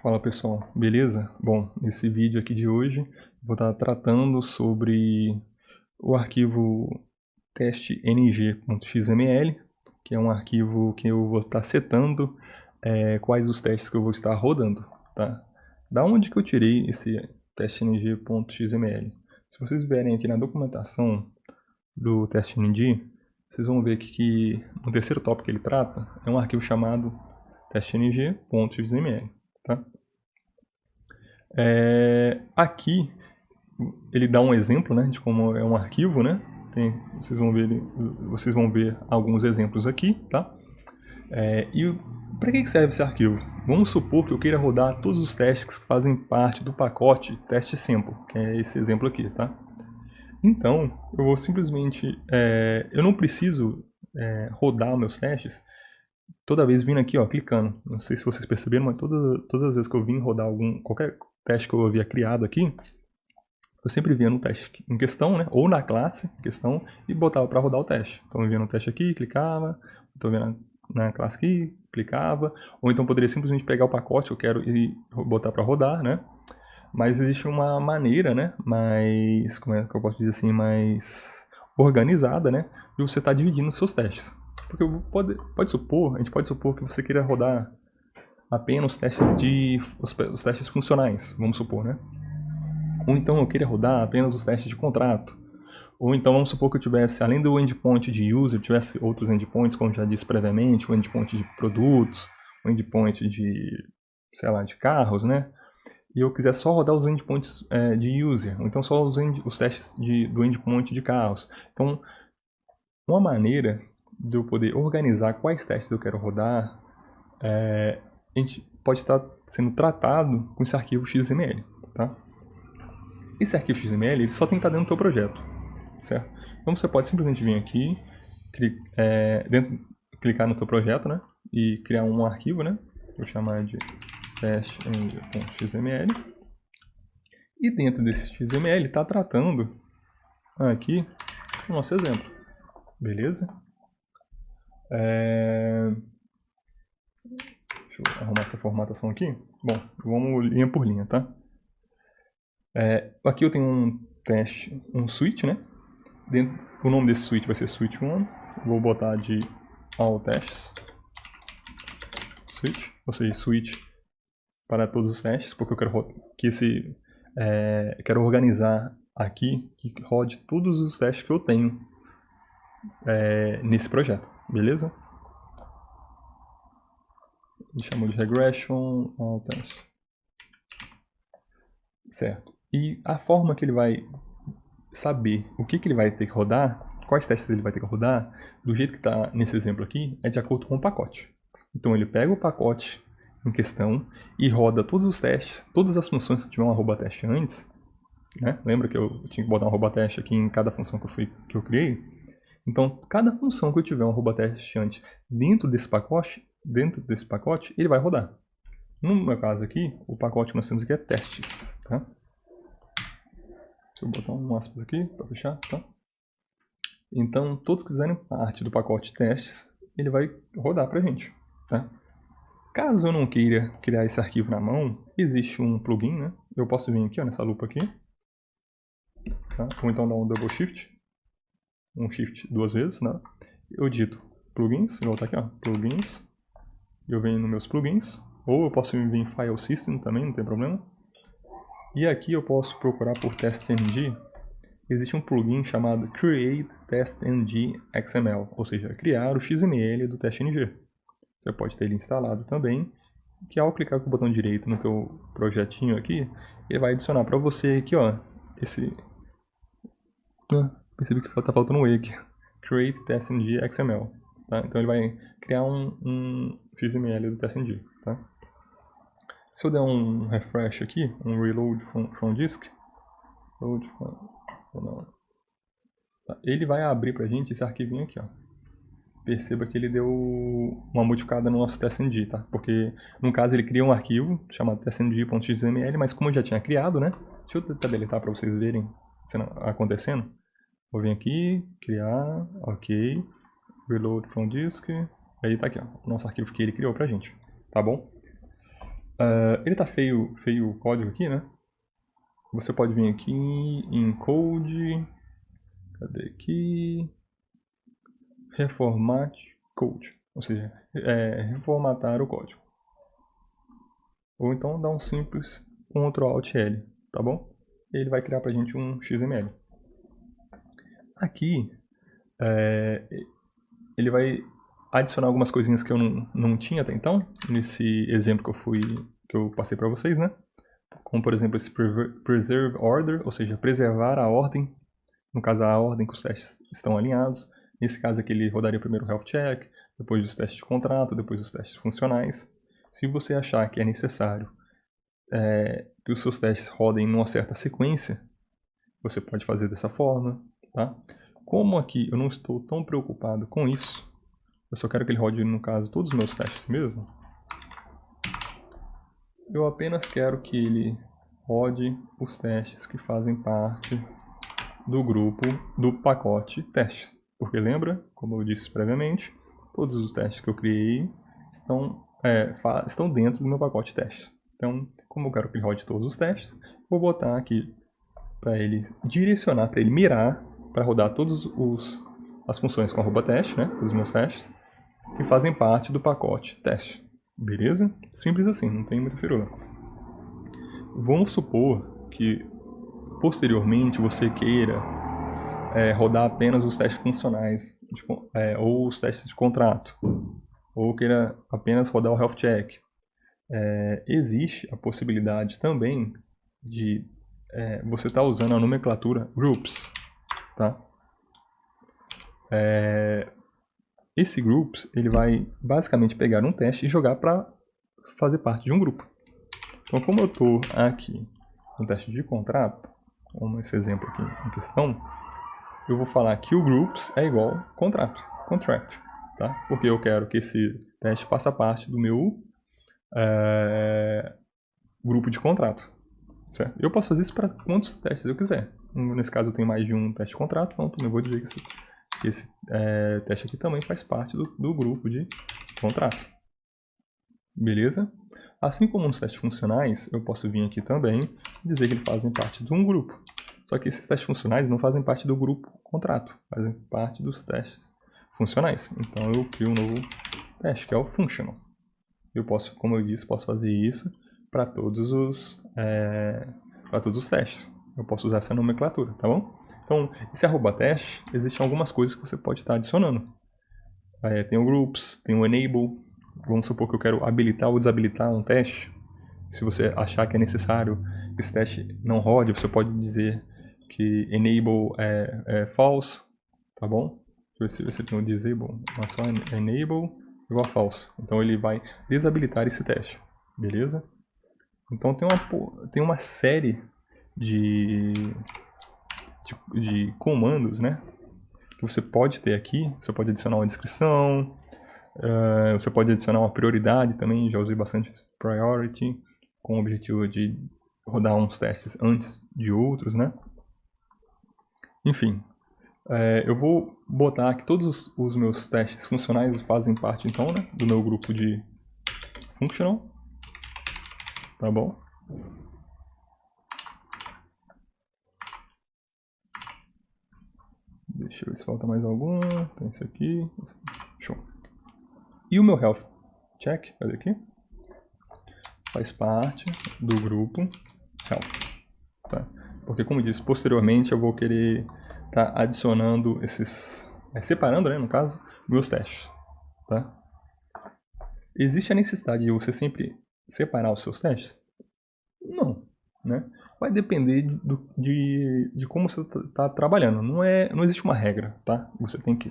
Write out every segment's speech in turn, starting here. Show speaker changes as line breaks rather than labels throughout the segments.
Fala pessoal, beleza? Bom, nesse vídeo aqui de hoje vou estar tratando sobre o arquivo testng.xml, que é um arquivo que eu vou estar setando quais os testes que eu vou estar rodando, tá? Da onde que eu tirei esse testng.xml? Se vocês verem aqui na documentação do testng, vocês vão ver que no terceiro tópico que ele trata é um arquivo chamado testng.xml, tá? Aqui ele dá um exemplo, né, de como é um arquivo, né? Vocês vão ver alguns exemplos aqui, tá? E para que serve esse arquivo? Vamos supor que eu queira rodar todos os testes que fazem parte do pacote test sample, que é esse exemplo aqui, tá? Então, eu vou simplesmente, eu não preciso rodar meus testes toda vez vindo aqui, ó, clicando. Não sei se vocês perceberam, mas todas as vezes que eu vim rodar qualquer teste que eu havia criado aqui, eu sempre vinha no teste em questão, né, ou na classe em questão, e botava para rodar o teste. Então eu vinha no teste aqui, clicava, estou vendo na classe aqui, clicava, ou então poderia simplesmente pegar o pacote que eu quero e botar para rodar, né? Mas existe uma maneira, né, mais, como é que eu posso dizer assim, mais organizada, né, de você estar dividindo os seus testes. Porque a gente pode supor que você queira rodar apenas os testes funcionais, vamos supor, né? Ou então eu queria rodar apenas os testes de contrato. Ou então vamos supor que eu tivesse, além do endpoint de user, eu tivesse outros endpoints, como já disse previamente, o endpoint de produtos, o endpoint de, sei lá, de carros, né? E eu quiser só rodar os endpoints de user, ou então só os testes do endpoint de carros. Então, uma maneira de eu poder organizar quais testes eu quero rodar, a gente pode estar sendo tratado com esse arquivo XML, tá? Esse arquivo XML ele só tem que estar dentro do teu projeto, certo? Então você pode simplesmente vir aqui, clicar no teu projeto, né? E criar um arquivo, né? Vou chamar de test.xml. E dentro desse XML está tratando aqui o nosso exemplo, beleza? Deixa eu arrumar essa formatação aqui. Bom, vamos linha por linha, tá? Aqui eu tenho um teste, um switch, né? O nome desse switch vai ser switch 1. Vou botar de all tests switch, ou seja, switch para todos os testes, porque eu quero organizar aqui que rode todos os testes que eu tenho nesse projeto, beleza? Ele chamou de regression all tests. Certo. E a forma que ele vai saber o que ele vai ter que rodar, quais testes ele vai ter que rodar, do jeito que está nesse exemplo aqui, é de acordo com o pacote. Então ele pega o pacote em questão e roda todos os testes, todas as funções que tiver um arroba teste antes, né? Lembra que eu tinha que botar um arroba teste aqui em cada função que eu criei? Então, cada função que eu tiver um arroba teste antes dentro desse pacote, ele vai rodar. No meu caso aqui, o pacote que nós temos aqui é testes, tá? Deixa eu botar um aspas aqui para fechar, tá? Então, todos que fizerem parte do pacote testes, ele vai rodar para a gente, tá? Caso eu não queira criar esse arquivo na mão, existe um plugin, né? Eu posso vir aqui, ó, nessa lupa aqui, tá? Ou então dar um double shift, um shift duas vezes, né? Eu digito plugins, vou voltar aqui, ó, plugins, eu venho nos meus plugins, ou eu posso vir em file system também, não tem problema. E aqui eu posso procurar por testng. Existe um plugin chamado Create TestNG XML, ou seja, criar o XML do testng. Você pode ter ele instalado também, que ao clicar com o botão direito no teu projetinho aqui, ele vai adicionar para você aqui, ó, percebi que está faltando um E aqui. Create TestNG XML. Tá? Então ele vai criar um XML do testng. Tá? Se eu der um refresh aqui, um reload from disk, ele vai abrir pra gente esse arquivinho aqui, ó. Perceba que ele deu uma modificada no nosso testng, tá? Porque, no caso, ele cria um arquivo chamado testng.xml, mas como eu já tinha criado, né? Deixa eu tentar deletar para vocês verem acontecendo. Vou vir aqui, criar, ok, reload from disk, aí tá aqui, ó, o nosso arquivo que ele criou pra gente, tá bom? Ele tá feio o código aqui, né? Você pode vir aqui em Code, cadê aqui? Reformate Code, ou seja, reformatar o código. Ou então dá um simples Ctrl Alt L, tá bom? E ele vai criar pra gente um XML. Aqui, ele vai adicionar algumas coisinhas que eu não tinha até então, nesse exemplo que eu passei para vocês, né? Como, por exemplo, esse Preserve Order, ou seja, preservar a ordem, no caso, a ordem que os testes estão alinhados. Nesse caso aqui, ele rodaria primeiro o Health Check, depois os testes de contrato, depois os testes funcionais. Se você achar que é necessário que os seus testes rodem numa certa sequência, você pode fazer dessa forma, tá? Como aqui eu não estou tão preocupado com isso, eu só quero que ele rode, no caso, todos os meus testes mesmo. Eu apenas quero que ele rode os testes que fazem parte do grupo do pacote testes. Porque lembra, como eu disse previamente, todos os testes que eu criei estão dentro do meu pacote testes. Então, como eu quero que ele rode todos os testes, vou botar aqui para ele direcionar, para ele mirar, para rodar todas as funções com @teste, né, os meus testes, que fazem parte do pacote teste. Beleza? Simples assim, não tem muita firula. Vamos supor que posteriormente você queira rodar apenas os testes funcionais ou os testes de contrato, ou queira apenas rodar o Health Check. Existe a possibilidade também de você estar usando a nomenclatura Groups, tá? Esse Groups ele vai basicamente pegar um teste e jogar para fazer parte de um grupo. Então, como eu estou aqui no teste de contrato, como esse exemplo aqui em questão, eu vou falar que o Groups é igual contrato, contract, tá? Porque eu quero que esse teste faça parte do meu grupo de contrato, certo? Eu posso fazer isso para quantos testes eu quiser. Nesse caso eu tenho mais de um teste de contrato, então eu vou dizer que esse teste aqui também faz parte do grupo de contrato. Beleza? Assim como nos testes funcionais, eu posso vir aqui também e dizer que eles fazem parte de um grupo. Só que esses testes funcionais não fazem parte do grupo contrato, fazem parte dos testes funcionais. Então eu crio um novo teste, que é o functional. Eu posso, como eu disse, posso fazer isso para todos os testes. Eu posso usar essa nomenclatura, tá bom? Então, esse @teste, existem algumas coisas que você pode estar adicionando. Tem o groups, tem o enable. Vamos supor que eu quero habilitar ou desabilitar um teste. Se você achar que é necessário que esse teste não rode, você pode dizer que enable é false, tá bom? Deixa eu ver se tem um disable, mas só enable igual a false. Então ele vai desabilitar esse teste, beleza? Então tem uma série de comandos, né? Que você pode ter aqui. Você pode adicionar uma descrição, você pode adicionar uma prioridade também. Já usei bastante priority, com o objetivo de rodar uns testes antes de outros, né? Enfim, eu vou botar que todos os meus testes funcionais fazem parte, então, né, do meu grupo de functional, tá bom? Deixa eu ver se falta mais algum. Tem esse aqui. Show. E o meu health check, cadê aqui? Faz parte do grupo health, tá? Porque, como eu disse, posteriormente eu vou querer estar adicionando esses, separando, né, no caso, meus testes, tá? Existe a necessidade de você sempre separar os seus testes? Não, né? Vai depender de como você está trabalhando. Não existe uma regra, tá? Você tem que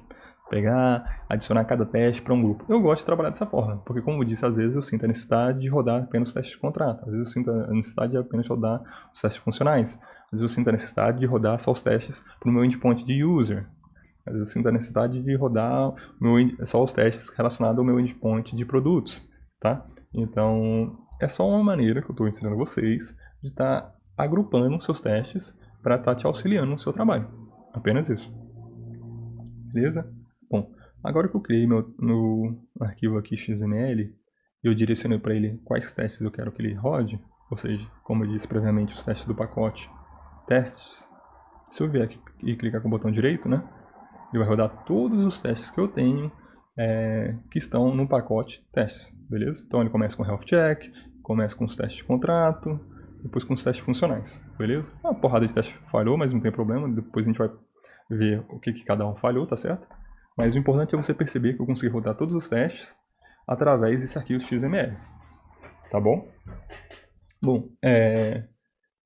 pegar, adicionar cada teste para um grupo. Eu gosto de trabalhar dessa forma, porque, como eu disse, às vezes eu sinto a necessidade de rodar apenas os testes de contrato. Às vezes eu sinto a necessidade de apenas rodar os testes funcionais. Às vezes eu sinto a necessidade de rodar só os testes para o meu endpoint de user. Às vezes eu sinto a necessidade de rodar só os testes relacionados ao meu endpoint de produtos, tá? Então, é só uma maneira que eu estou ensinando vocês de estar agrupando seus testes para estar te auxiliando no seu trabalho. Apenas isso. Beleza? Bom, agora que eu criei meu arquivo aqui XML, eu direcionei para ele quais testes eu quero que ele rode, ou seja, como eu disse previamente, os testes do pacote testes. Se eu vier aqui e clicar com o botão direito, né, ele vai rodar todos os testes que eu tenho que estão no pacote testes, beleza? Então ele começa com health check, começa com os testes de contrato, depois com os testes funcionais, beleza? Uma porrada de teste falhou, mas não tem problema, depois a gente vai ver o que cada um falhou, tá certo? Mas o importante é você perceber que eu consegui rodar todos os testes através desse arquivo XML, tá bom? Bom,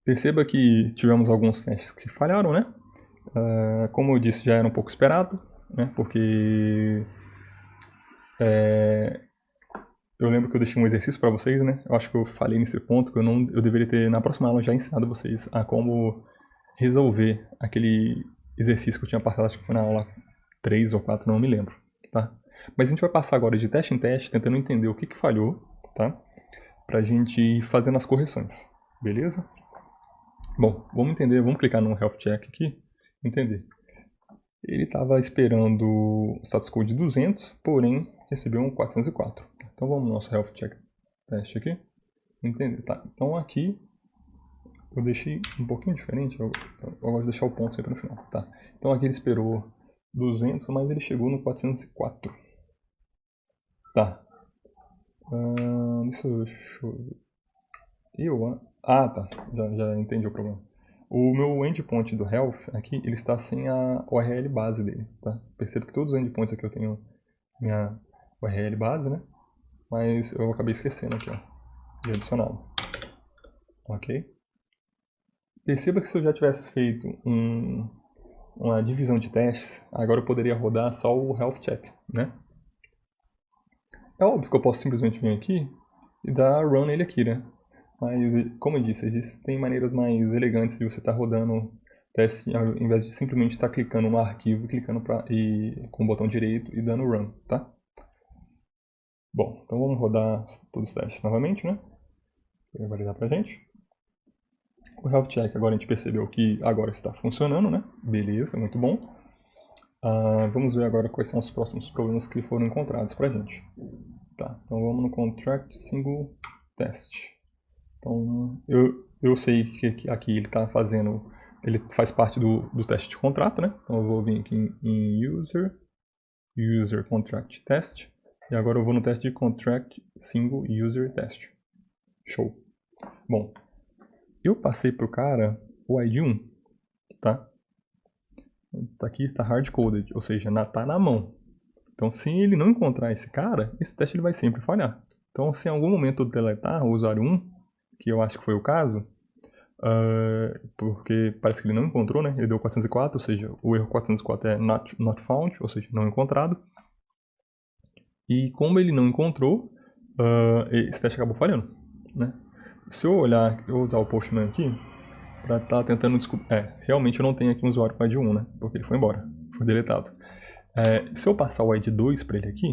perceba que tivemos alguns testes que falharam, né? Como eu disse, já era um pouco esperado, né? Porque eu lembro que eu deixei um exercício para vocês, né? Eu acho que eu falei nesse ponto que eu deveria ter, na próxima aula, já ensinado vocês a como resolver aquele exercício que eu tinha passado, acho que foi na aula 3 ou 4, não me lembro, tá? Mas a gente vai passar agora de teste em teste, tentando entender o que falhou, tá? Pra gente ir fazendo as correções, beleza? Bom, vamos clicar no Health Check aqui, entender. Ele estava esperando o status code de 200, porém recebeu um 404. Então vamos no nosso Health Check teste aqui, entender, tá? Então aqui eu deixei um pouquinho diferente, eu gosto de deixar o ponto sempre no final, tá? Então aqui ele esperou 200, mas ele chegou no 404. Tá. Deixa eu ver. Tá. Já entendi o problema. O meu endpoint do Health aqui, ele está sem a URL base dele, tá? Percebo que todos os endpoints aqui eu tenho minha URL base, né? Mas eu acabei esquecendo aqui, ó, de adicioná-lo. Ok? Perceba que se eu já tivesse feito uma divisão de testes, agora eu poderia rodar só o Health Check, né? É óbvio que eu posso simplesmente vir aqui e dar run nele aqui, né? Mas, como eu disse, existem maneiras mais elegantes de você estar rodando teste, ao invés de simplesmente estar clicando no arquivo, clicando com o botão direito e dando run, tá? Bom, então vamos rodar todos os testes novamente, né? Vai validar pra gente. O Health Check agora a gente percebeu que agora está funcionando, né? Beleza, muito bom. Vamos ver agora quais são os próximos problemas que foram encontrados pra gente. Tá, então vamos no Contract Single Test. Então, eu sei que aqui ele está fazendo, ele faz parte do teste de contrato, né? Então eu vou vir aqui em User Contract Test, e agora eu vou no teste de Contract Single User Test. Show. Bom, eu passei para o cara o ID 1, tá? Aqui está hard-coded, ou seja, está na mão. Então, se ele não encontrar esse cara, esse teste ele vai sempre falhar. Então, se em algum momento eu deletar o usuário 1, que eu acho que foi o caso, porque parece que ele não encontrou, né? Ele deu 404, ou seja, o erro 404 é not found, ou seja, não encontrado. E como ele não encontrou, esse teste acabou falhando, né? Se eu olhar, eu vou usar o Postman aqui, para estar tentando descobrir... realmente eu não tenho aqui um usuário com ID 1, né? Porque ele foi embora, foi deletado. Se eu passar o ID 2 para ele aqui,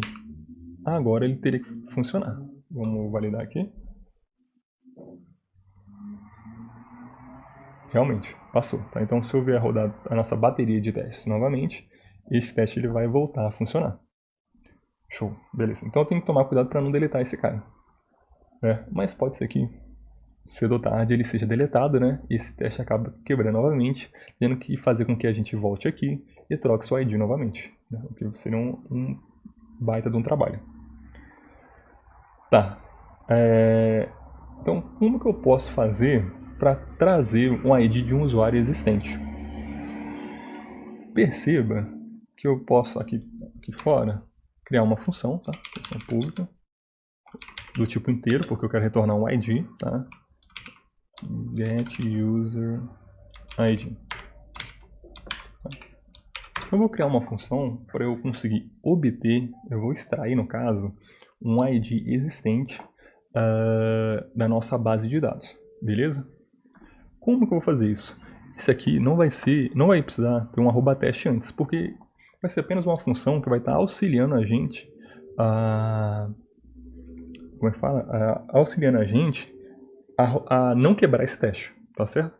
agora ele teria que funcionar. Vamos validar aqui. Realmente, passou. Tá? Então, se eu vier rodar a nossa bateria de testes novamente, esse teste ele vai voltar a funcionar. Show, beleza. Então eu tenho que tomar cuidado para não deletar esse cara. Mas pode ser que cedo ou tarde ele seja deletado, né? E esse teste acaba quebrando novamente, tendo que fazer com que a gente volte aqui e troque seu ID novamente. Né? O que seria um baita de um trabalho. Tá. Então, como que eu posso fazer para trazer um ID de um usuário existente? Perceba que eu posso aqui fora criar uma função, tá? Função pública do tipo inteiro, porque eu quero retornar um ID, tá? Get user ID. Eu vou criar uma função para eu conseguir obter, eu vou extrair no caso, um ID existente da nossa base de dados, beleza? Como que eu vou fazer isso? Esse aqui não vai precisar ter um @teste antes, porque vai ser apenas uma função que vai estar auxiliando a gente auxiliando a gente a não quebrar esse teste, tá certo?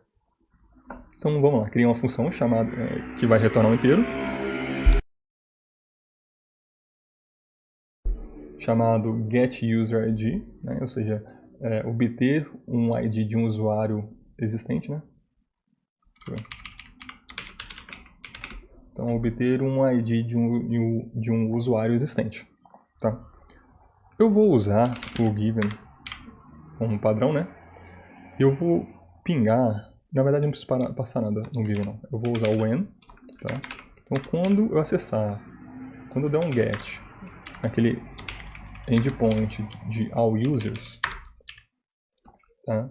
Então vamos lá, criar uma função chamada que vai retornar um inteiro. chamado getUserID, né? Ou seja, obter um ID de um usuário existente, né? Então, obter um ID de um usuário existente, tá? Eu vou usar o given como padrão, né? Eu vou pingar, na verdade não preciso passar nada no given não. Eu vou usar o when, tá? Então, quando eu acessar, quando eu der um get naquele endpoint de all users, tá?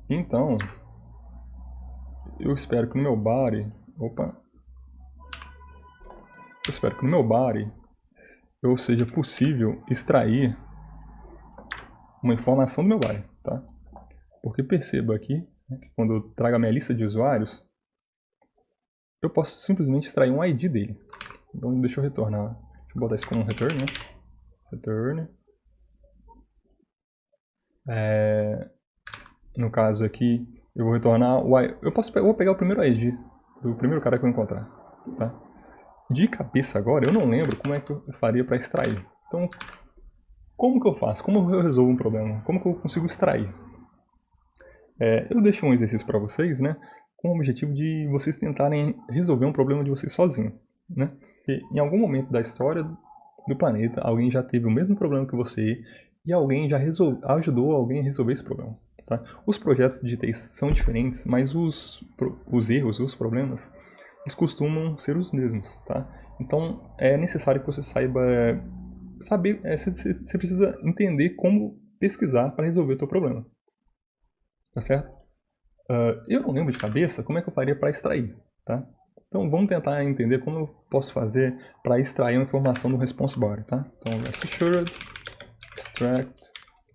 Então, eu espero que no meu body, eu seja possível extrair uma informação do meu body, tá? Porque perceba aqui, né, que quando eu trago a minha lista de usuários, eu posso simplesmente extrair um ID dele. Então deixa eu retornar, deixa eu botar isso como um return, né? Return. No caso aqui, eu vou retornar o ID. Eu vou pegar o primeiro ID do primeiro cara que eu encontrar, tá? De cabeça agora, eu não lembro como é que eu faria para extrair. Então, como que eu faço? Como eu resolvo um problema? Como que eu consigo extrair? Eu deixo um exercício para vocês, né? Com o objetivo de vocês tentarem resolver um problema de vocês sozinhos, né? Porque em algum momento da história do planeta, alguém já teve o mesmo problema que você e alguém já ajudou alguém a resolver esse problema, tá? Os projetos de TI são diferentes, mas os erros, os problemas, eles costumam ser os mesmos, tá? Então, é necessário que você saiba saber, você precisa entender como pesquisar para resolver o teu problema, tá certo? Eu não lembro de cabeça como é que eu faria para extrair, tá? Então vamos tentar entender como eu posso fazer para extrair uma informação do response body, tá? Então assured extract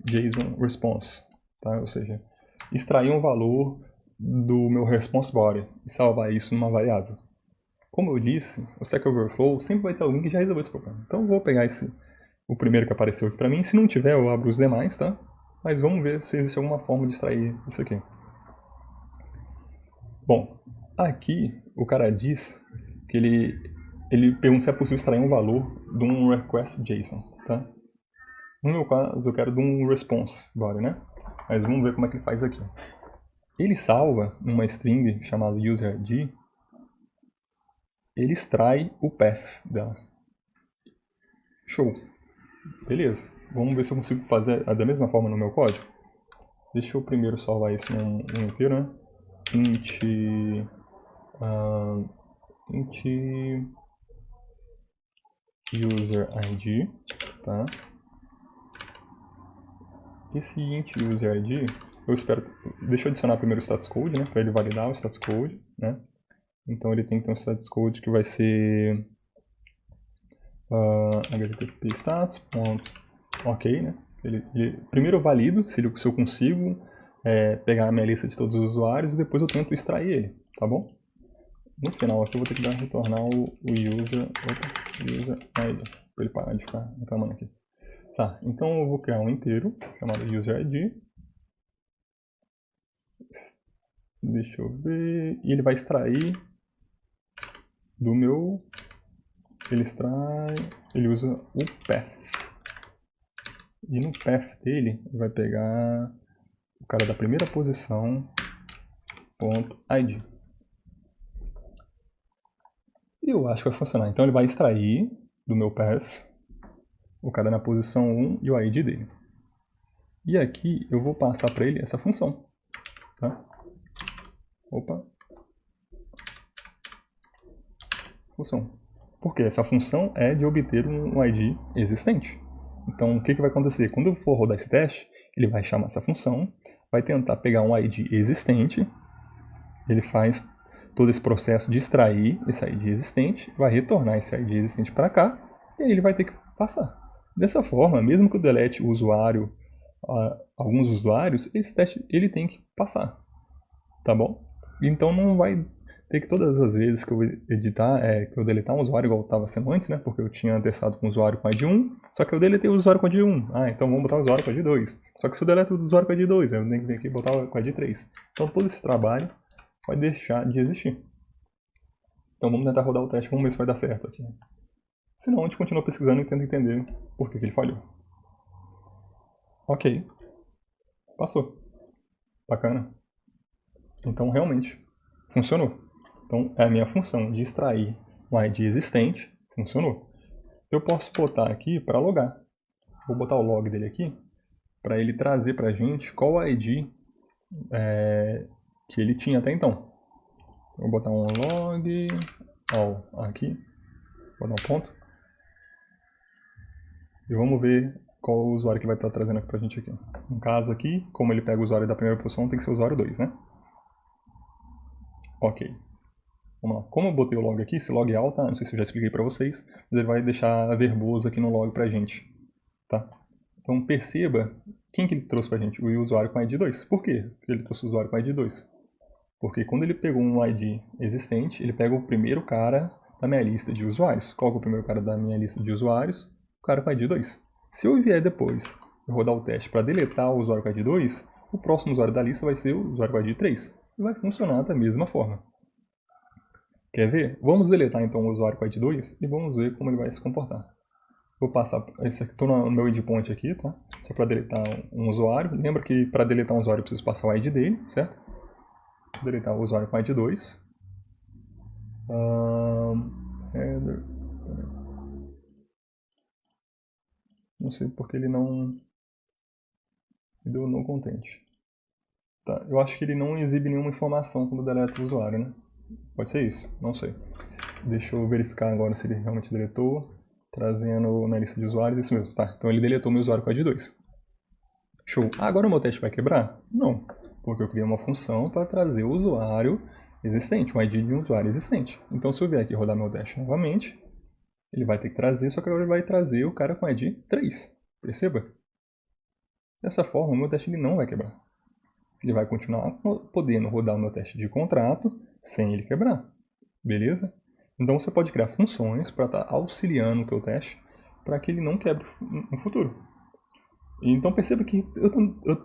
JSON response, tá? Ou seja, extrair um valor do meu response body e salvar isso numa variável. Como eu disse, o Stack Overflow sempre vai ter alguém que já resolveu esse problema. Então eu vou pegar o primeiro que apareceu aqui para mim. Se não tiver, eu abro os demais, tá? Mas vamos ver se existe alguma forma de extrair isso aqui. Bom, aqui o cara diz que ele pergunta se é possível extrair um valor de um request JSON, tá? No meu caso, eu quero de um response body, né? Mas vamos ver como é que ele faz aqui. Ele salva uma string chamada userid, ele extrai o path dela. Show. Beleza. Vamos ver se eu consigo fazer da mesma forma no meu código. Deixa eu primeiro salvar isso num inteiro, né? Int userid, tá? Esse int userid, eu espero, deixa eu adicionar primeiro o status code, né, para ele validar o status code, né? Então ele tem que ter um status code que vai ser http status.ok, né? Primeiro eu valido se eu consigo pegar a minha lista de todos os usuários e depois eu tento extrair ele, tá bom? No final aqui eu vou ter que retornar o user ID, para ele parar de ficar reclamando aqui. Tá, então eu vou criar um inteiro chamado userid. Deixa eu ver. E ele vai extrair do meu. Ele usa o path. E no path dele, ele vai pegar o cara da primeira posição, .id. E eu acho que vai funcionar. Então ele vai extrair do meu path o cara na posição 1 e o ID dele. E aqui eu vou passar para ele essa função. Tá? Função. Porque essa função é de obter um ID existente. Então o que vai acontecer? Quando eu for rodar esse teste, ele vai chamar essa função, vai tentar pegar um ID existente, ele faz todo esse processo de extrair esse ID existente, vai retornar esse ID existente para cá, e aí ele vai ter que passar. Dessa forma, mesmo que eu delete o usuário, alguns usuários, esse teste ele tem que passar, tá bom? Então não vai ter que todas as vezes que eu editar, que eu deletar um usuário igual estava sendo antes, né? Porque eu tinha testado com o usuário com ID 1, só que eu deletei o usuário com ID 1. Então vamos botar o usuário com ID 2. Só que se eu deleto o usuário com ID 2, eu tenho que vir aqui e botar com ID 3. Então todo esse trabalho vai deixar de existir. Então vamos tentar rodar o teste, vamos ver se vai dar certo aqui. Senão a gente continua pesquisando e tenta entender por que ele falhou. Ok. Passou. Bacana. Então realmente funcionou. Então é a minha função de extrair um ID existente. Funcionou. Eu posso botar aqui para logar. Vou botar o log dele aqui para ele trazer para a gente qual ID que ele tinha até então. Vou botar um log all aqui. Vou dar um ponto. E vamos ver qual o usuário que vai estar trazendo aqui pra gente aqui. No caso aqui, como ele pega o usuário da primeira posição, tem que ser o usuário 2, né? Ok. Vamos lá. Como eu botei o log aqui, esse log all, tá? Não sei se eu já expliquei pra vocês, mas ele vai deixar verboso aqui no log pra gente, tá? Então perceba quem que ele trouxe pra gente, o usuário com ID 2. Por quê que ele trouxe o usuário com ID 2? Porque quando ele pegou um ID existente, ele pega o primeiro cara da minha lista de usuários. Qual é o primeiro cara da minha lista de usuários? O cara com ID 2. Se eu vier depois rodar o teste para deletar o usuário com ID 2, o próximo usuário da lista vai ser o usuário com ID 3. E vai funcionar da mesma forma. Quer ver? Vamos deletar então o usuário com ID 2 e vamos ver como ele vai se comportar. Vou passar, esse aqui, estou no meu endpoint aqui, tá? Só para deletar um usuário. Lembra que para deletar um usuário eu preciso passar o ID dele, certo? Vou deletar o usuário com ID 2. Header. Não sei porque ele não deu no content. Tá, eu acho que ele não exibe nenhuma informação quando deleta o usuário, né? Pode ser isso, não sei. Deixa eu verificar agora se ele realmente deletou. Trazendo na lista de usuários, isso mesmo, tá? Então ele deletou meu usuário com ID 2. Show. Ah, agora o meu teste vai quebrar? Não, porque eu criei uma função para trazer o usuário existente, um ID de um usuário existente. Então se eu vier aqui rodar meu teste novamente, ele vai ter que trazer, só que agora ele vai trazer o cara com ID 3. Perceba? Dessa forma, o meu teste ele não vai quebrar. Ele vai continuar podendo rodar o meu teste de contrato sem ele quebrar. Beleza? Então você pode criar funções para estar auxiliando o teu teste para que ele não quebre no futuro. Então perceba que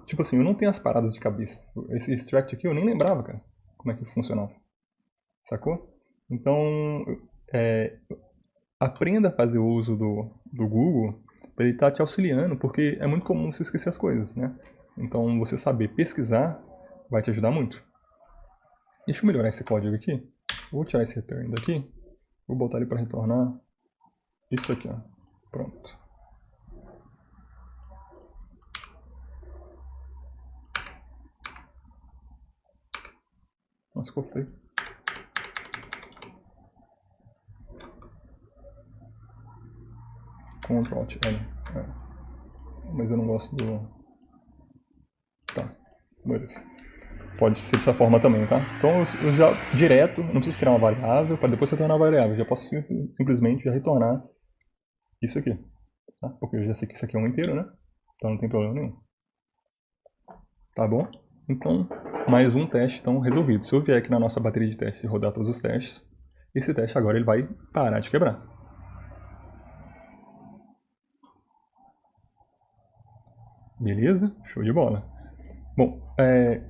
tipo assim, eu não tenho as paradas de cabeça. Esse extract aqui eu nem lembrava, cara, como é que funcionava. Sacou? Então, aprenda a fazer uso do Google para ele estar te auxiliando, porque é muito comum você esquecer as coisas, né? Então, você saber pesquisar vai te ajudar muito. Deixa eu melhorar esse código aqui. Vou tirar esse return daqui. Vou botar ele para retornar isso aqui, ó. Pronto. Nossa, ficou feio. Ctrl Alt L. Mas eu não gosto do... Tá, beleza. Pode ser dessa forma também, tá? Então eu já direto, não preciso criar uma variável para depois retornar a variável. Eu já posso simplesmente já retornar isso aqui, tá? Porque eu já sei que isso aqui é um inteiro, né? Então não tem problema nenhum. Tá bom? Então, mais um teste então resolvido. Se eu vier aqui na nossa bateria de testes e rodar todos os testes, esse teste agora ele vai parar de quebrar. Beleza? Show de bola. Bom,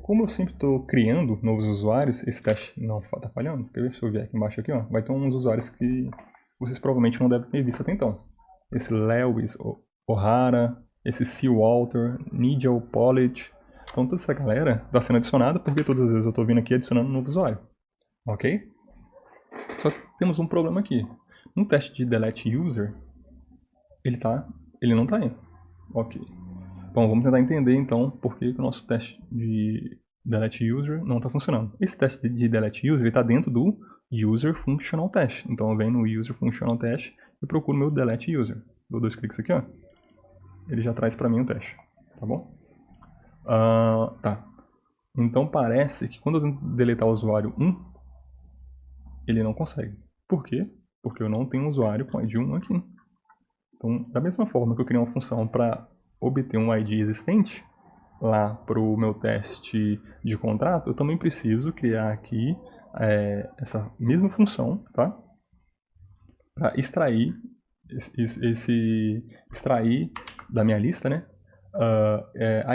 como eu sempre estou criando novos usuários, esse teste não está falhando. Quer ver? Se eu vier aqui embaixo, aqui, ó, vai ter uns usuários que vocês provavelmente não devem ter visto até então. Esse Lewis O'Hara, esse C. Walter, Nigel Pollitt. Então toda essa galera está sendo adicionada porque todas as vezes eu estou vindo aqui adicionando um novo usuário. Ok? Só que temos um problema aqui. No teste de delete user, ele não está indo. Ok. Bom, vamos tentar entender então por que o nosso teste de delete user não está funcionando. Esse teste de delete user está dentro do user functional test. Então eu venho no user functional test e procuro meu delete user. Dou 2 cliques aqui, ó. Ele já traz para mim o teste, tá bom? Tá. Então parece que quando eu tento deletar o usuário 1, ele não consegue. Por quê? Porque eu não tenho um usuário com ID 1 aqui. Então, da mesma forma que eu criei uma função para obter um ID existente lá para o meu teste de contrato, eu também preciso criar aqui essa mesma função, tá? Para extrair extrair da minha lista, né,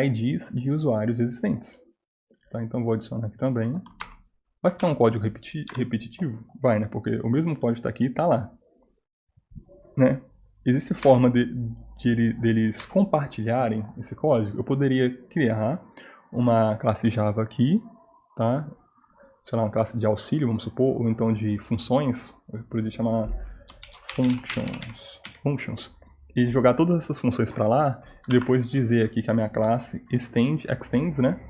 IDs de usuários existentes. Tá? Então vou adicionar aqui também. Vai ficar um código repetitivo? Vai, né? Porque o mesmo código está aqui e está lá. né? Existe forma deles compartilharem esse código? Eu poderia criar uma classe Java aqui, tá? Sei lá, uma classe de auxílio, vamos supor, ou então de funções, eu poderia chamar functions, e jogar todas essas funções para lá, e depois dizer aqui que a minha classe extends, né,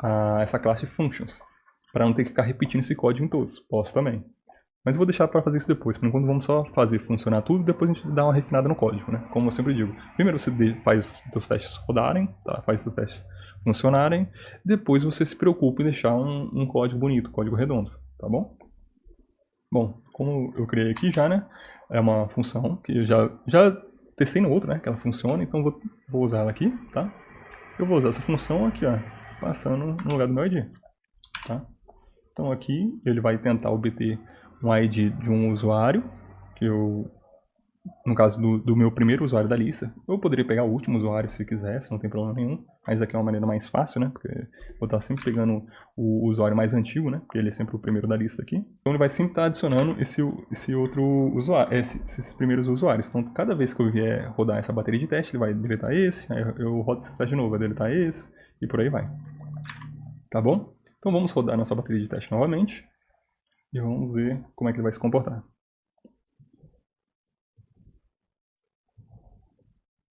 a essa classe functions, para não ter que ficar repetindo esse código em todos. Posso também. Mas eu vou deixar para fazer isso depois. Por enquanto vamos só fazer funcionar tudo, depois a gente dá uma refinada no código, né? Como eu sempre digo. Primeiro você faz os seus testes rodarem, tá? Faz os seus testes funcionarem, depois você se preocupa em deixar um código bonito, código redondo, tá bom? Bom, como eu criei aqui já, né? É uma função que eu já testei no outro, né? Que ela funciona, então vou usar ela aqui, tá? Eu vou usar essa função aqui, ó, passando no lugar do meu ID, tá? Então aqui ele vai tentar obter um ID de um usuário, que eu, no caso do meu primeiro usuário da lista, eu poderia pegar o último usuário se quisesse, não tem problema nenhum, mas aqui é uma maneira mais fácil, né, porque vou estar sempre pegando o usuário mais antigo, né, porque ele é sempre o primeiro da lista aqui. Então ele vai sempre estar adicionando esse outro usuário, esses primeiros usuários. Então cada vez que eu vier rodar essa bateria de teste, ele vai deletar esse, aí eu rodo esse teste de novo, vai deletar esse, e por aí vai. Tá bom? Então vamos rodar nossa bateria de teste novamente. E vamos ver como é que ele vai se comportar.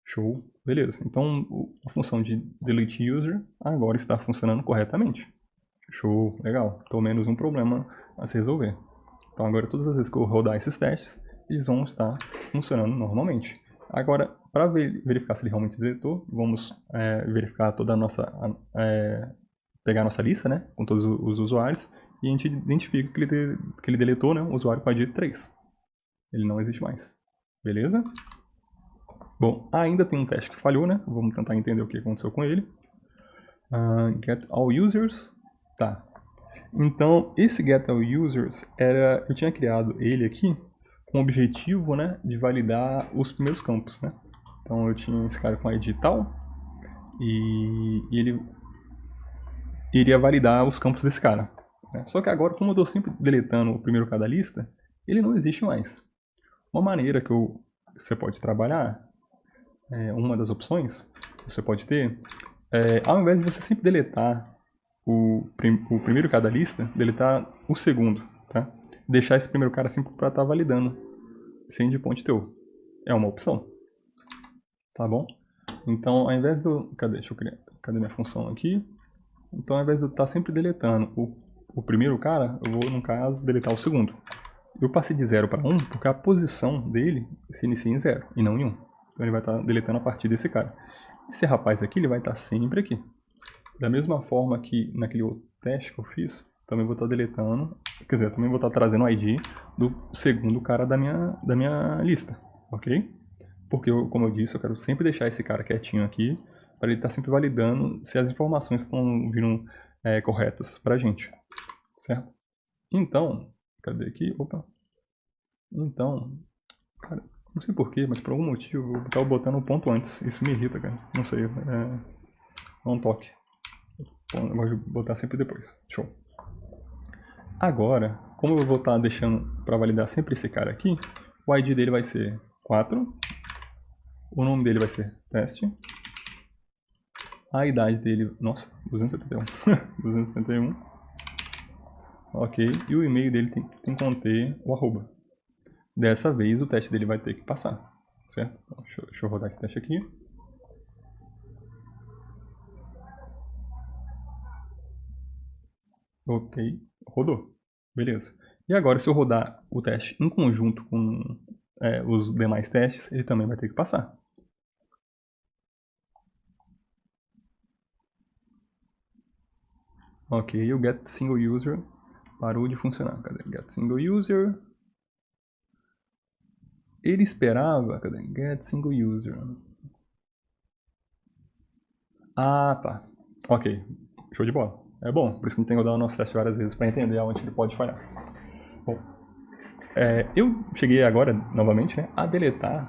Show. Beleza. Então a função de delete user agora está funcionando corretamente. Show. Legal. Então menos um problema a se resolver. Então agora todas as vezes que eu rodar esses testes, eles vão estar funcionando normalmente. Agora, para verificar se ele realmente deletou, vamos verificar toda a nossa... pegar a nossa lista, né, com todos os usuários, e a gente identifica que ele deletou, né, o usuário com a ID 3. Ele não existe mais. Beleza? Bom, ainda tem um teste que falhou, né? Vamos tentar entender o que aconteceu com ele. Get all users. Tá. Então, esse get all users, eu tinha criado ele aqui com o objetivo, né, de validar os primeiros campos, né? Então, eu tinha esse cara com ID tal, e ele iria validar os campos desse cara. Né? Só que agora, como eu estou sempre deletando o primeiro cara da lista, ele não existe mais. Uma maneira que você pode trabalhar, uma das opções que você pode ter, ao invés de você sempre deletar o primeiro cara da lista, deletar o segundo, tá? Deixar esse primeiro cara sempre para estar validando esse endpoint teu. É uma opção. Tá bom? Então, ao invés do... Cadê minha função aqui? Então, ao invés de eu estar sempre deletando o primeiro cara, eu vou, no caso, deletar o segundo. Eu passei de 0 para 1 porque a posição dele se inicia em 0 e não em 1. Então ele vai estar deletando a partir desse cara. Esse rapaz aqui, ele vai estar sempre aqui. Da mesma forma que naquele outro teste que eu fiz, também vou estar deletando, quer dizer, também vou estar trazendo o ID do segundo cara da minha lista, ok? Porque, como eu disse, eu quero sempre deixar esse cara quietinho aqui, para ele estar sempre validando se as informações estão vindo corretas para a gente, certo? Então, cadê aqui? Opa. Então, cara, não sei porquê, mas por algum motivo eu tava botando um ponto antes. Isso me irrita, cara. Não sei, é um toque. Eu gosto de botar sempre depois. Show. Agora, como eu vou estar deixando para validar sempre esse cara aqui, o ID dele vai ser 4. O nome dele vai ser teste. A idade dele, nossa, 271. 271. Ok. E o e-mail dele tem que conter o arroba. Dessa vez o teste dele vai ter que passar, certo? Então, deixa eu rodar esse teste aqui. Ok, rodou. Beleza. E agora, se eu rodar o teste em conjunto com os demais testes, ele também vai ter que passar. Ok, o get single user parou de funcionar. Cadê? Get single user. Ele esperava... Cadê? Get single user. Ah, tá. Ok, show de bola. É bom, por isso que a gente tem que rodar o nosso teste várias vezes para entender aonde ele pode falhar. Bom, eu cheguei agora, novamente, né, a deletar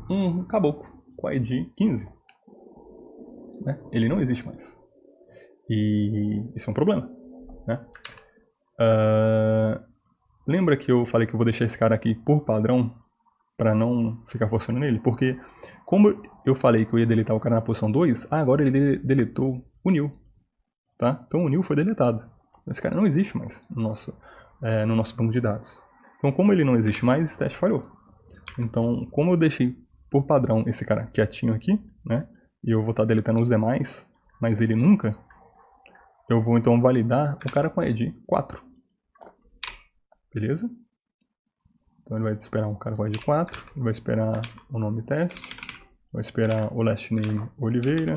um caboclo com a ID 15. Né? Ele não existe mais. E isso é um problema. Né? Lembra que eu falei que eu vou deixar esse cara aqui por padrão? para não ficar forçando nele, porque como eu falei que eu ia deletar o cara na posição 2, agora ele deletou o new, tá? Então o new foi deletado. Esse cara não existe mais no nosso banco de dados. Então como ele não existe mais, esse teste falhou. Então como eu deixei por padrão esse cara quietinho aqui, né? E eu vou estar deletando os demais, mas ele nunca, eu vou então validar o cara com ID 4. Beleza? Então ele vai esperar um cara com ID 4, ele vai esperar o nome teste, vai esperar o last name Oliveira,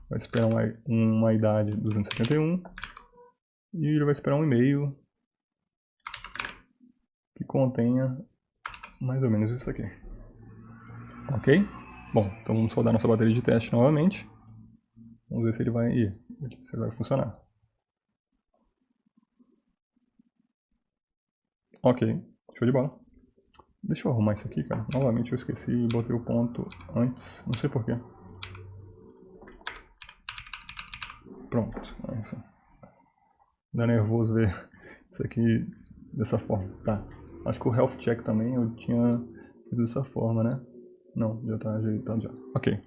vai esperar uma idade 271 e ele vai esperar um e-mail que contenha mais ou menos isso aqui. Ok? Bom, então vamos rodar nossa bateria de teste novamente. Vamos ver se ele vai funcionar. Ok, show de bola. Deixa eu arrumar isso aqui, cara. Novamente eu esqueci e botei o ponto antes, não sei porquê. Pronto, é isso. Dá nervoso ver isso aqui dessa forma. Tá, acho que o health check também eu tinha feito dessa forma, né? Não, já tá ajeitado já. Ok.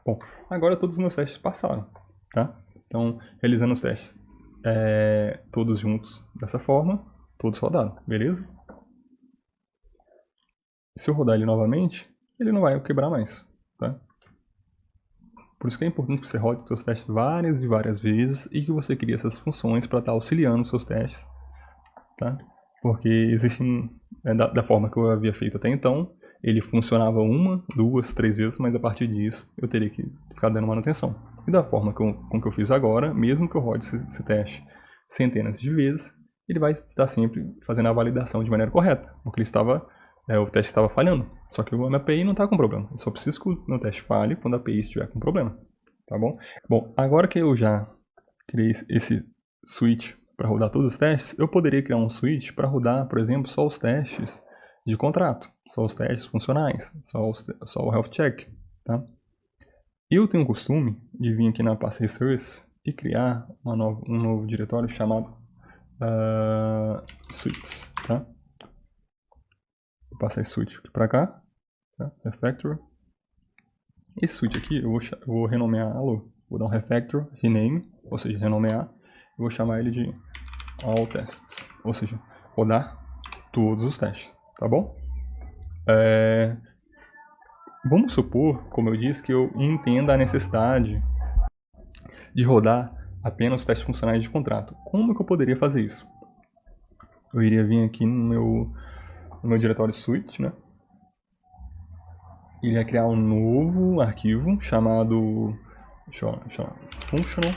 Bom, agora todos os meus testes passaram, tá? Então, realizando os testes todos juntos dessa forma, todos rodaram, beleza? Se eu rodar ele novamente, ele não vai quebrar mais, tá? Por isso que é importante que você rode os seus testes várias e várias vezes e que você crie essas funções para estar auxiliando os seus testes, tá? Porque existem, da forma que eu havia feito até então, ele funcionava 1, 2, 3 vezes, mas a partir disso eu teria que ficar dando manutenção. E da forma com que eu fiz agora, mesmo que eu rode esse teste centenas de vezes, ele vai estar sempre fazendo a validação de maneira correta, porque o teste estava falhando. Só que a API não está com problema. Eu só preciso que o meu teste falhe quando a API estiver com problema. Tá bom? Bom, agora que eu já criei esse switch para rodar todos os testes, eu poderia criar um switch para rodar, por exemplo, só os testes de contrato, só os testes funcionais, só o health check, tá? Eu tenho o costume de vir aqui na pasta Resource e criar um novo diretório chamado suites, tá? Vou passar esse switch aqui para cá, tá? Refactor. Esse switch aqui eu vou renomeá-lo, vou dar um refactor, rename, ou seja, renomear, eu vou chamar ele de all tests, ou seja, rodar todos os testes, tá bom? Vamos supor, como eu disse, que eu entenda a necessidade de rodar apenas os testes funcionais de contrato. Como que eu poderia fazer isso? Eu iria vir aqui no meu diretório switch, né? Iria criar um novo arquivo chamado functional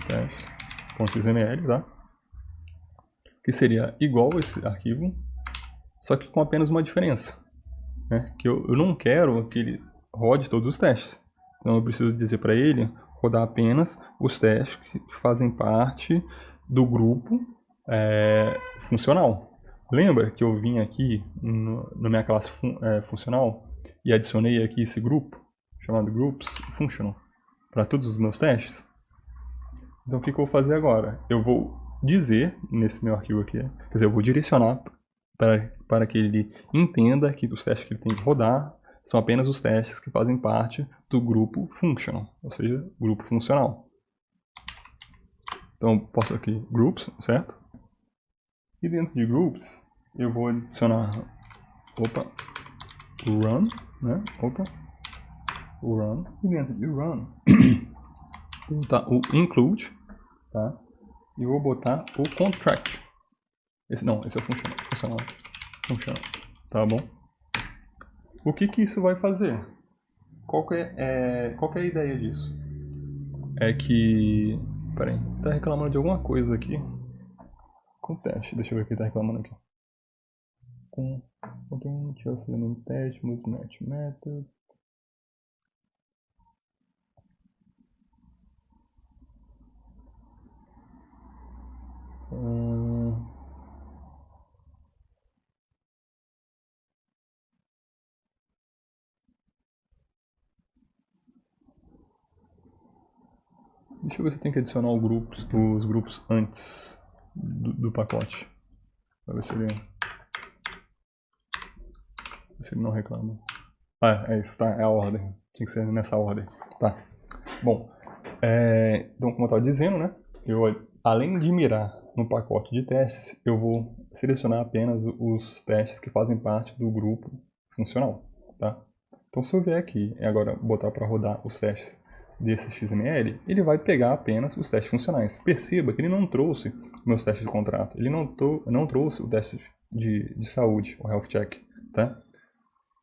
test.xml, tá? Que seria igual a esse arquivo, só que com apenas uma diferença, né? Que eu não quero que ele rode todos os testes. Então eu preciso dizer para ele rodar apenas os testes que fazem parte do grupo funcional. Lembra que eu vim aqui na minha classe funcional e adicionei aqui esse grupo chamado groups functional para todos os meus testes? Então o que eu vou fazer agora? Eu vou dizer nesse meu arquivo aqui, quer dizer, eu vou direcionar para que ele entenda que os testes que ele tem que rodar são apenas os testes que fazem parte do grupo functional, ou seja, grupo funcional. Então, posso aqui groups, certo? E dentro de groups, eu vou adicionar, run, né? Run. E dentro de run, vou botar o include, tá? E vou botar o contract. Esse é o funcional, tá bom? O que isso vai fazer? Qual que é a ideia disso? É que... Peraí, tá reclamando de alguma coisa aqui. Com teste, deixa eu ver o que tá reclamando aqui. Com deixa eu fazer um teste, match method. Deixa eu ver se tem que adicionar os grupos antes do pacote. Pra ver se ele Se ele não reclama. Ah, é isso, tá? É a ordem. Tinha que ser nessa ordem. Tá. Bom, então como eu estava dizendo, né? Eu, além de mirar no pacote de testes, eu vou selecionar apenas os testes que fazem parte do grupo funcional, tá? Então se eu vier aqui e agora botar para rodar os testes desse XML, ele vai pegar apenas os testes funcionais. Perceba que ele não trouxe meus testes de contrato, ele não trouxe o teste de saúde, o health check, tá?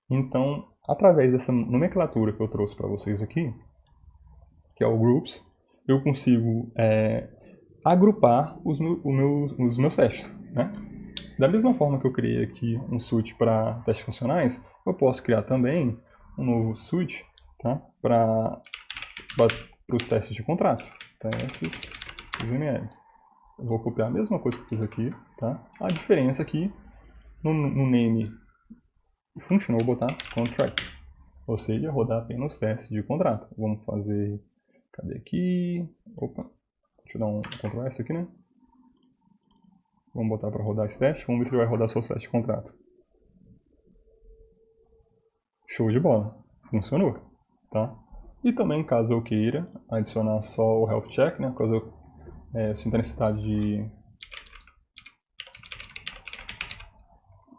Então, através dessa nomenclatura que eu trouxe para vocês aqui, que é o groups, eu consigo agrupar os meus testes, né? Da mesma forma que eu criei aqui um suite para testes funcionais, eu posso criar também um novo suite, tá? Para os testes de contrato, testes XML. Eu vou copiar a mesma coisa que eu fiz aqui, tá? A diferença aqui no name function eu vou botar contract, ou seja, rodar apenas os testes de contrato. Vamos fazer, cadê aqui? Opa, deixa eu dar um Ctrl S aqui, né? Vamos botar para rodar esse teste, vamos ver se ele vai rodar só o teste de contrato. Show de bola, funcionou, tá? E também, caso eu queira adicionar só o health check, né? Caso eu sinta necessidade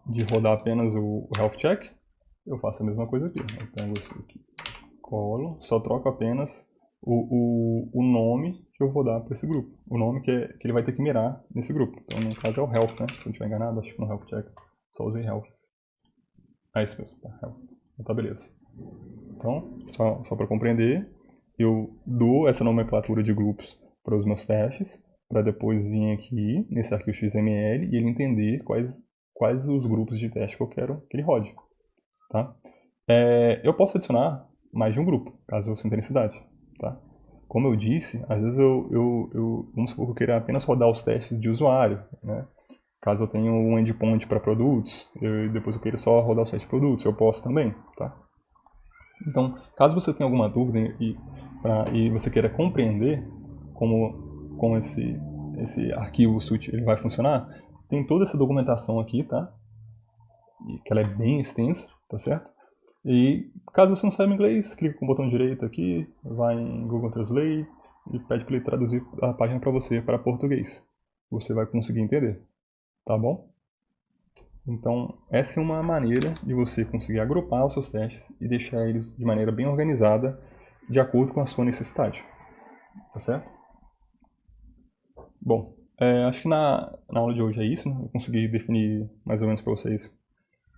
de rodar apenas o health check, eu faço a mesma coisa aqui. Eu pego isso aqui, colo, só troco apenas o nome que eu vou dar para esse grupo. O nome que ele vai ter que mirar nesse grupo. Então, no caso é o health, né? Se eu não estiver enganado, acho que no health check só usei health. É isso mesmo, tá? Health. Então, tá, beleza. Então, só para compreender, eu dou essa nomenclatura de grupos para os meus testes, para depois vir aqui nesse arquivo XML e ele entender quais os grupos de teste que eu quero que ele rode. Tá? Eu posso adicionar mais de um grupo, caso eu sinta necessidade. Tá? Como eu disse, às vezes vamos supor que eu queira apenas rodar os testes de usuário, né? Caso eu tenha um endpoint para produtos, depois eu queira só rodar os testes de produtos, eu posso também. Tá? Então, caso você tenha alguma dúvida e você queira compreender como esse arquivo suite ele vai funcionar, tem toda essa documentação aqui, tá? E que ela é bem extensa, tá certo? E caso você não saiba inglês, clica com o botão direito aqui, vai em Google Translate e pede para ele traduzir a página para você para português. Você vai conseguir entender, tá bom? Então, essa é uma maneira de você conseguir agrupar os seus testes e deixar eles de maneira bem organizada, de acordo com a sua necessidade. Tá certo? Bom, acho que na aula de hoje é isso, né? Eu consegui definir mais ou menos para vocês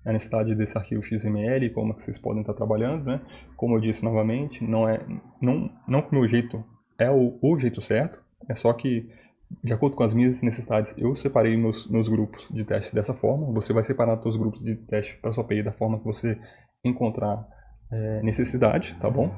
a necessidade desse arquivo XML e como que vocês podem estar trabalhando, né? Como eu disse novamente, não que o meu jeito é o jeito certo, é só que de acordo com as minhas necessidades, eu separei meus grupos de teste dessa forma. Você vai separar os seus grupos de teste para sua API da forma que você encontrar necessidade, tá bom?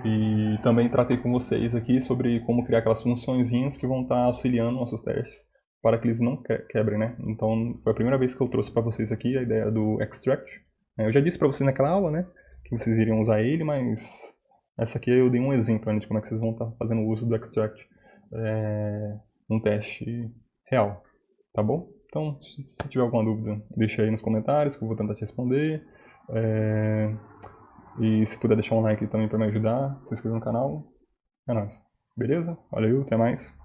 E também tratei com vocês aqui sobre como criar aquelas funçõezinhas que vão estar auxiliando nossos testes para que eles não quebrem, né? Então, foi a primeira vez que eu trouxe para vocês aqui a ideia do extract. Eu já disse para vocês naquela aula, né, que vocês iriam usar ele, mas essa aqui eu dei um exemplo, né, de como é que vocês vão estar fazendo o uso do extract num teste real, tá bom? Então, se tiver alguma dúvida, deixa aí nos comentários que eu vou tentar te responder. E se puder deixar um like também para me ajudar, se inscrever no canal, é nóis. Beleza? Valeu, até mais.